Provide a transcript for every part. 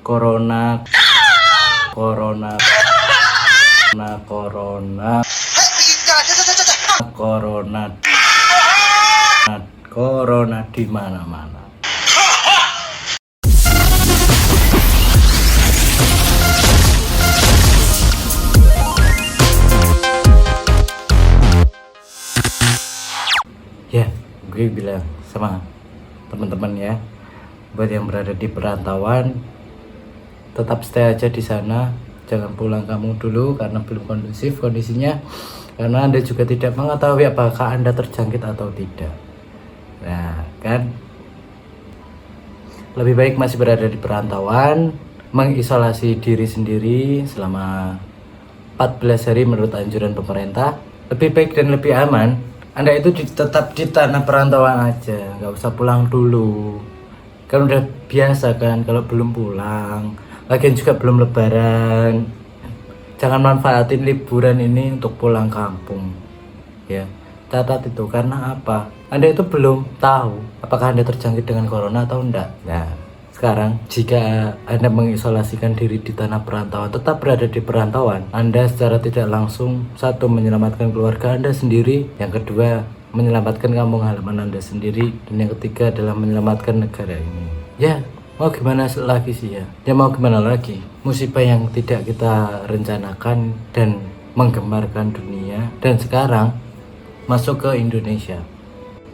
corona, corona, corona, corona, corona di mana-mana. Ya, gue bilang sama teman-teman ya, buat yang berada di perantauan, tetap stay aja di sana, jangan pulang kamu dulu karena belum kondusif kondisinya, karena Anda juga tidak mengetahui apakah Anda terjangkit atau tidak. Nah kan, lebih baik masih berada di perantauan, mengisolasi diri sendiri selama 14 hari menurut anjuran pemerintah. Lebih baik dan lebih aman Anda itu tetap di tanah perantauan aja, nggak usah pulang dulu. Kan udah biasa kan kalau belum pulang. Lagian juga belum lebaran. Jangan manfaatin liburan ini untuk pulang kampung. Ya, catat itu karena apa? Anda itu belum tahu apakah Anda terjangkit dengan corona atau enggak. Nah, sekarang jika Anda mengisolasikan diri di tanah perantauan, tetap berada di perantauan, Anda secara tidak langsung, satu, menyelamatkan keluarga Anda sendiri, yang kedua, menyelamatkan kampung halaman Anda sendiri, dan yang ketiga adalah menyelamatkan negara ini. Ya, mau gimana lagi sih ya? Ya mau gimana lagi? Musibah yang tidak kita rencanakan dan menggemarkan dunia, dan sekarang masuk ke Indonesia.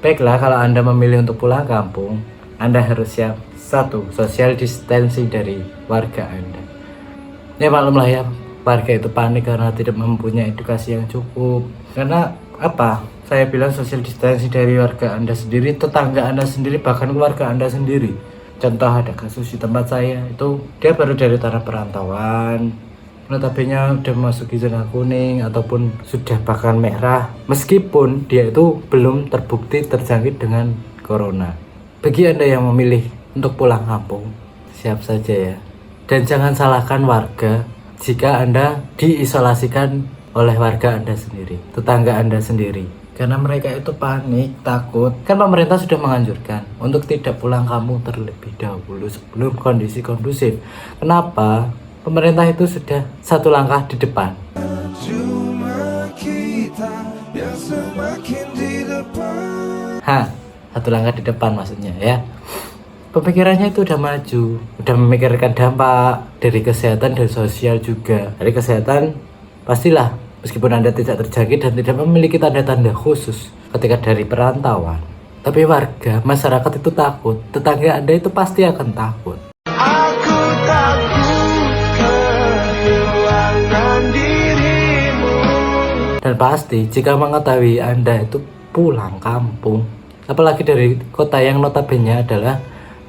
Baiklah, kalau Anda memilih untuk pulang kampung, Anda harus siap. Satu, social distancing dari warga Anda. Ya maklumlah ya, warga itu panik karena tidak mempunyai edukasi yang cukup. Karena apa? Saya bilang social distancing dari warga Anda sendiri, tetangga Anda sendiri, bahkan keluarga Anda sendiri. Contoh, ada kasus di tempat saya, itu dia baru dari tanah perantauan, notabene udah memasuki zona kuning ataupun sudah bahkan merah, meskipun dia itu belum terbukti terjangkit dengan corona. Bagi Anda yang memilih untuk pulang kampung, siap saja ya. Dan jangan salahkan warga jika Anda diisolasikan oleh warga Anda sendiri, tetangga Anda sendiri. Karena mereka itu panik, takut. Kan pemerintah sudah menganjurkan untuk tidak pulang kampung terlebih dahulu sebelum kondisi kondusif. Kenapa? Pemerintah itu sudah satu langkah di depan. Satu langkah di depan maksudnya ya. Pemikirannya itu udah maju, udah memikirkan dampak dari kesehatan dan sosial juga. Dari kesehatan pastilah, meskipun Anda tidak terjangkit dan tidak memiliki tanda-tanda khusus ketika dari perantauan, tapi warga, masyarakat itu takut, tetangga Anda itu pasti akan takut. Aku takut kehilangan dirimu. Dan pasti jika mengetahui Anda itu pulang kampung, apalagi dari kota yang notabene adalah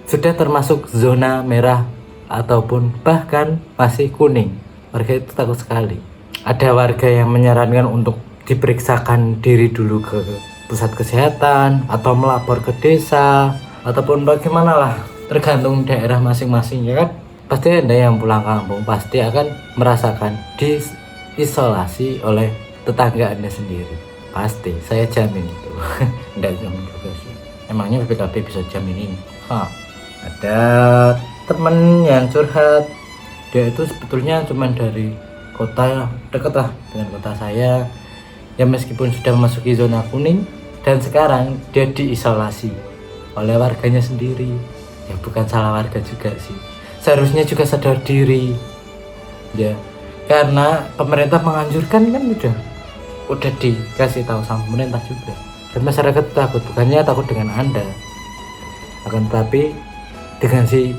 sudah termasuk zona merah ataupun bahkan masih kuning, warga itu takut sekali. Ada warga yang menyarankan untuk diperiksakan diri dulu ke pusat kesehatan atau melapor ke desa ataupun bagaimana lah, tergantung daerah masing-masing ya kan. Pasti Anda yang pulang kampung pasti akan merasakan diisolasi oleh tetangga Anda sendiri. Pasti, saya jamin itu. Enggak jamin juga sih. Emangnya BPKB bisa jamin ini? Ada temen yang curhat, dia itu sebetulnya cuma dari kota dekat lah dengan kota saya ya, meskipun sudah memasuki zona kuning, dan sekarang dia diisolasi oleh warganya sendiri. Ya bukan salah warga juga sih, seharusnya juga sadar diri ya, karena pemerintah menganjurkan kan, udah dikasih tahu sama pemerintah juga, dan masyarakat takut, bukannya takut dengan Anda, akan tetapi dengan si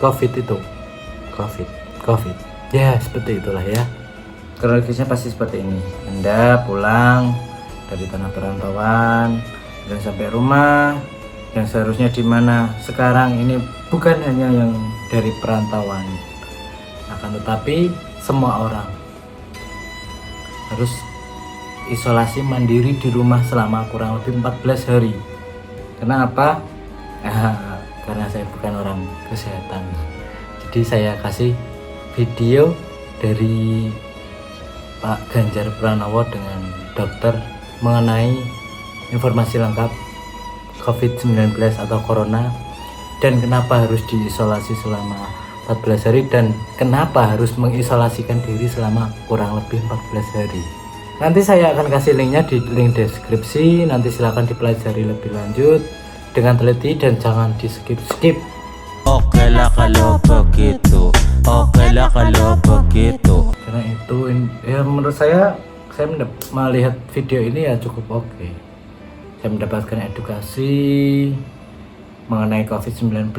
COVID itu, COVID ya, seperti itulah ya. Kronologisnya pasti seperti ini. Anda pulang dari tanah perantauan dan sampai rumah yang seharusnya di mana sekarang ini bukan hanya yang dari perantauan, akan tetapi semua orang harus isolasi mandiri di rumah selama kurang lebih 14 hari. Kenapa? Karena saya bukan orang kesehatan, jadi saya kasih video dari Pak Ganjar Pranowo dengan dokter mengenai informasi lengkap COVID-19 atau Corona, dan kenapa harus diisolasi selama 14 hari dan kenapa harus mengisolasikan diri selama kurang lebih 14 hari. Nanti saya akan kasih linknya di link deskripsi, nanti silahkan dipelajari lebih lanjut dengan teliti dan jangan di skip-skip. Oke lah kalau begitu, oke lah kalau begitu. Karena itu ya menurut saya melihat video ini ya cukup oke. Saya mendapatkan edukasi mengenai COVID-19,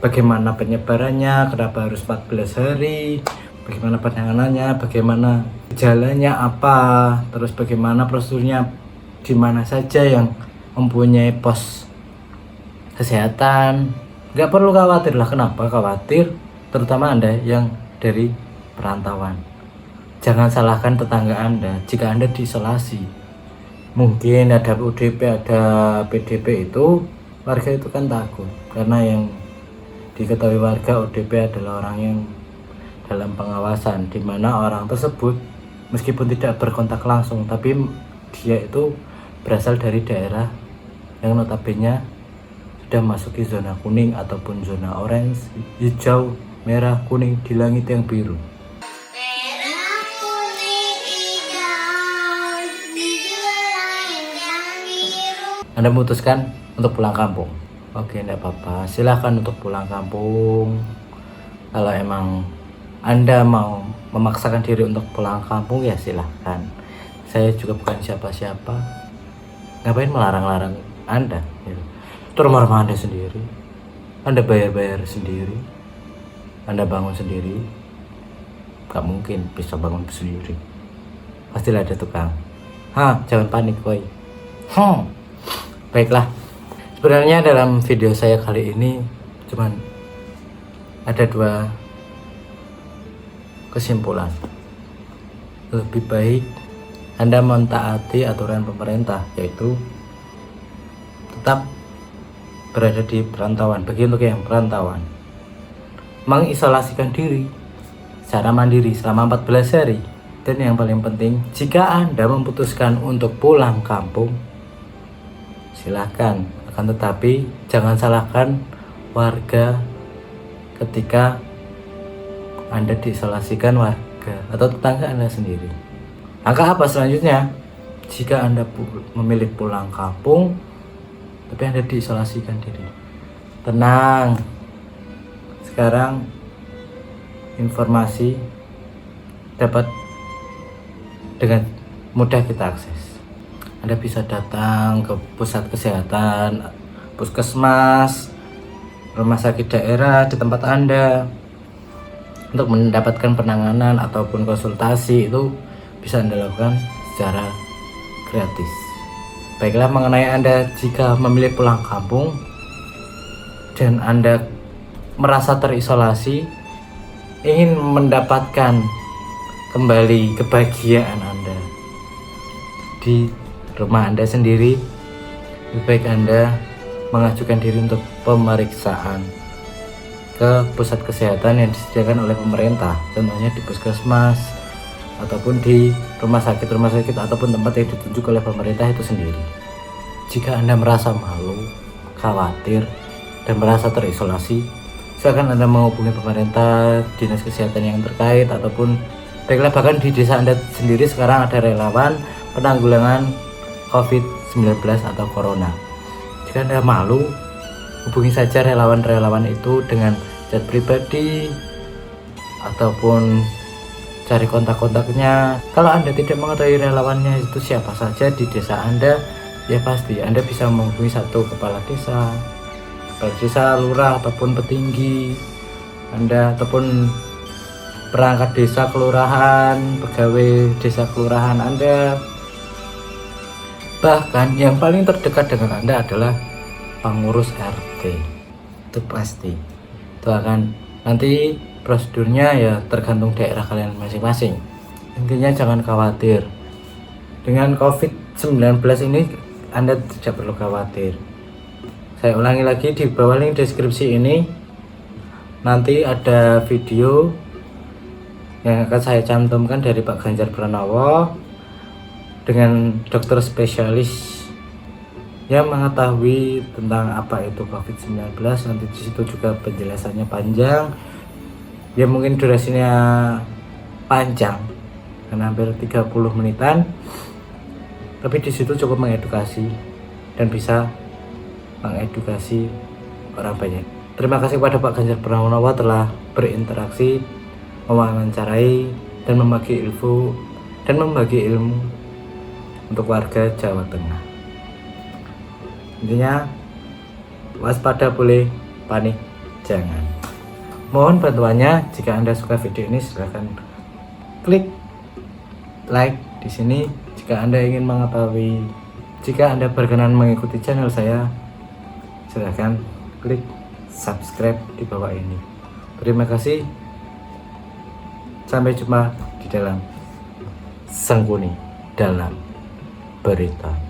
bagaimana penyebarannya, kenapa harus 14 hari, bagaimana penanganannya, bagaimana gejalanya apa, terus bagaimana prosedurnya, di mana saja yang mempunyai pos kesehatan. Nggak perlu khawatir lah. Kenapa khawatir? Terutama Anda yang dari perantauan. Jangan salahkan tetangga Anda jika Anda diisolasi. Mungkin ada UDP, ada PDP, itu warga itu kan takut karena yang diketahui warga ODP adalah orang yang dalam pengawasan, di mana orang tersebut meskipun tidak berkontak langsung tapi dia itu berasal dari daerah yang notabene sudah masuki zona kuning ataupun zona orange, hijau, merah, kuning di langit yang biru. Anda memutuskan untuk pulang kampung. Oke, enggak apa-apa. Silahkan untuk pulang kampung. Kalau emang Anda mau memaksakan diri untuk pulang kampung ya silahkan. Saya juga bukan siapa-siapa. Ngapain melarang-larang Anda? Gitu. Itu rumah-rumah Anda sendiri. Anda bayar-bayar sendiri. Anda bangun sendiri. Gak mungkin bisa bangun sendiri. Pastilah ada tukang. Jangan panik, woi. Baiklah. Sebenarnya dalam video saya kali ini cuman ada 2 kesimpulan. Lebih baik Anda mentaati aturan pemerintah, yaitu tetap berada di perantauan. Bagi untuk yang perantauan, mengisolasikan diri secara mandiri selama 14 hari. Dan yang paling penting, jika Anda memutuskan untuk pulang kampung, silahkan. Akan tetapi jangan salahkan warga ketika Anda diisolasikan warga atau tetangga Anda sendiri. Langkah apa selanjutnya? Jika Anda memilih pulang kampung tapi Anda diisolasikan diri, tenang. Sekarang informasi dapat dengan mudah kita akses. Anda bisa datang ke pusat kesehatan, puskesmas, rumah sakit daerah di tempat Anda untuk mendapatkan penanganan ataupun konsultasi. Itu bisa Anda lakukan secara gratis. Baiklah, mengenai Anda jika memilih pulang kampung dan Anda merasa terisolasi, ingin mendapatkan kembali kebahagiaan Anda di rumah Anda sendiri, lebih baik Anda mengajukan diri untuk pemeriksaan ke pusat kesehatan yang disediakan oleh pemerintah, contohnya di puskesmas ataupun di rumah sakit ataupun tempat yang ditunjuk oleh pemerintah itu sendiri. Jika Anda merasa malu, khawatir, dan merasa terisolasi, silakan Anda menghubungi pemerintah, dinas kesehatan yang terkait, ataupun baiklah bahkan di desa Anda sendiri sekarang ada relawan penanggulangan COVID-19 atau Corona. Jika Anda malu, hubungi saja relawan-relawan itu dengan chat pribadi ataupun cari kontak-kontaknya. Kalau Anda tidak mengetahui relawannya itu siapa saja di desa Anda, ya pasti Anda bisa menghubungi satu kepala desa, lurah ataupun petinggi Anda, ataupun perangkat desa kelurahan, pegawai desa kelurahan Anda. Bahkan yang paling terdekat dengan Anda adalah pengurus RT. Itu pasti. Itu akan nanti prosedurnya ya tergantung daerah kalian masing-masing. Intinya jangan khawatir. Dengan COVID-19 ini Anda tidak perlu khawatir. Saya ulangi lagi, di bawah link deskripsi ini nanti ada video yang akan saya cantumkan dari Pak Ganjar Pranowo dengan dokter spesialis yang mengetahui tentang apa itu COVID-19. Nanti di situ juga penjelasannya panjang, ya mungkin durasinya panjang karena hampir 30 menitan, tapi di situ cukup mengedukasi dan bisa mengedukasi orang banyak. Terima kasih kepada Pak Ganjar Pranowo telah berinteraksi, mewawancarai dan membagi ilmu untuk warga Jawa Tengah. Intinya waspada boleh, panik jangan. Mohon bantuannya. Jika Anda suka video ini silahkan klik like di sini. Jika Anda ingin mengetahui, jika Anda berkenan mengikuti channel saya, silahkan klik subscribe di bawah ini. Terima kasih. Sampai jumpa di dalam Sangkuni dalam berita.